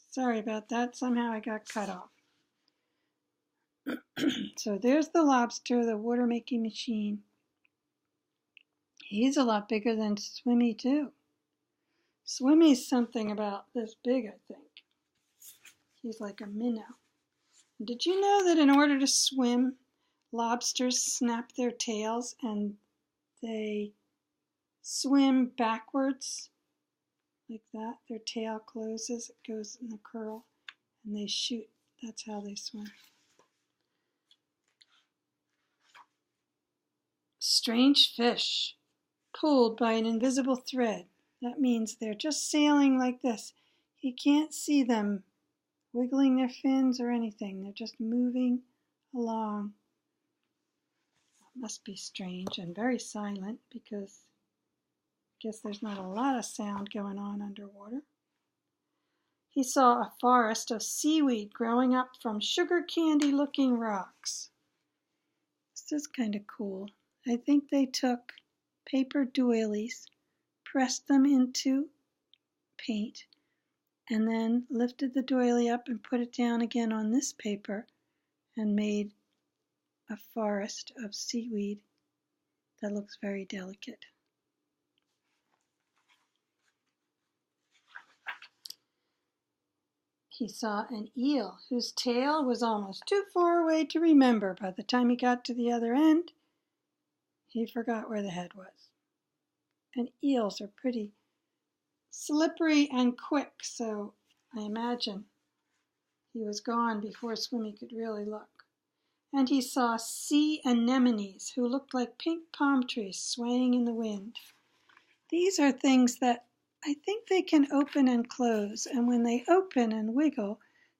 Sorry about that. Somehow I got cut off. So there's the lobster, the water making machine. He's a lot bigger than Swimmy too. Swimmy's something about this big, I think. He's like a minnow. Did you know that in order to swim, lobsters snap their tails and they swim backwards like that? Their tail closes, it goes in the curl, and they shoot. That's how they swim. Strange fish, pulled by an invisible thread. That means they're just sailing like this. You can't see them wiggling their fins or anything. They're just moving along. That must be strange and very silent because I guess there's not a lot of sound going on underwater. He saw a forest of seaweed growing up from sugar candy looking rocks. This is kind of cool. I think they took paper doilies, pressed them into paint, and then lifted the doily up and put it down again on this paper and made a forest of seaweed that looks very delicate. He saw an eel whose tail was almost too far away to remember. By the time he got to the other end, he forgot where the head was. And eels are pretty slippery and quick, so I imagine he was gone before Swimmy could really look. And he saw sea anemones who looked like pink palm trees swaying in the wind. These are things that I think they can open and close, and when they open and wiggle,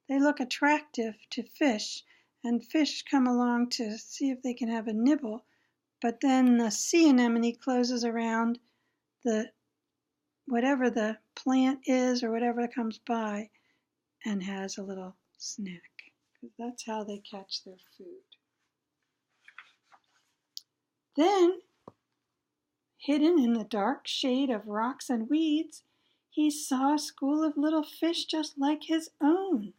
they look attractive to fish, and fish come along to see if they can have a nibble, but then the sea anemone closes around the whatever the plant is or whatever comes by and has a little snack, because that's how they catch their food. Then, hidden in the dark shade of rocks and weeds, he saw a school of little fish just like his own.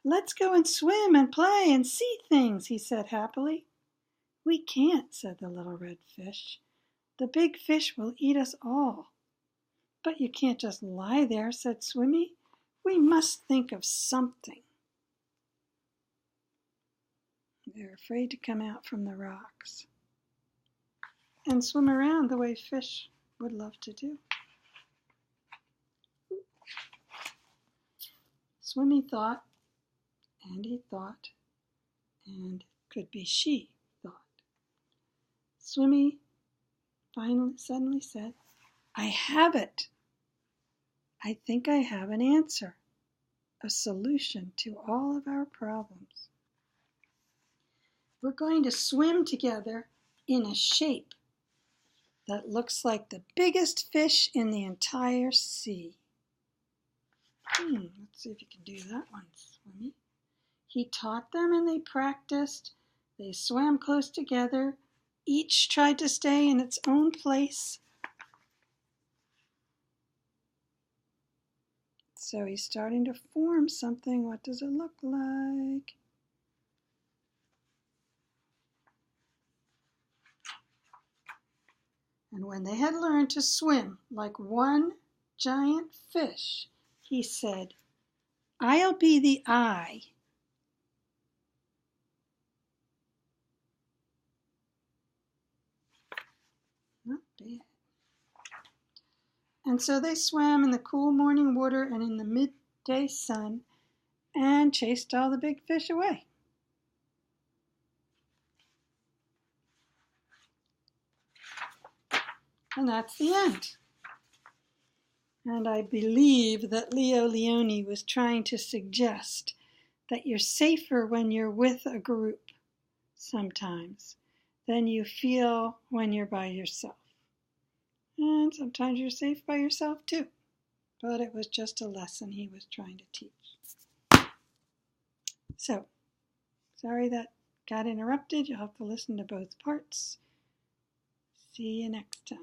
"Let's go and swim and play and see things," he said happily. "We can't," said the little red fish. "The big fish will eat us all." "But you can't just lie there," said Swimmy. "We must think of something." They're afraid to come out from the rocks and swim around the way fish would love to do. Swimmy thought, and he thought, and could be she thought. Swimmy suddenly said, "I have it. I think I have an answer, a solution to all of our problems. We're going to swim together in a shape that looks like the biggest fish in the entire sea." Let's see if you can do that one, Swimmy. He taught them and they practiced. They swam close together. Each tried to stay in its own place. So he's starting to form something. What does it look like? And when they had learned to swim like one giant fish, he said, "I'll be the eye." Not bad. And so they swam in the cool morning water and in the midday sun and chased all the big fish away. And that's the end. And I believe that Leo Lionni was trying to suggest that you're safer when you're with a group sometimes than you feel when you're by yourself. And sometimes you're safe by yourself too. But it was just a lesson he was trying to teach. So, sorry that got interrupted. You'll have to listen to both parts. See you next time.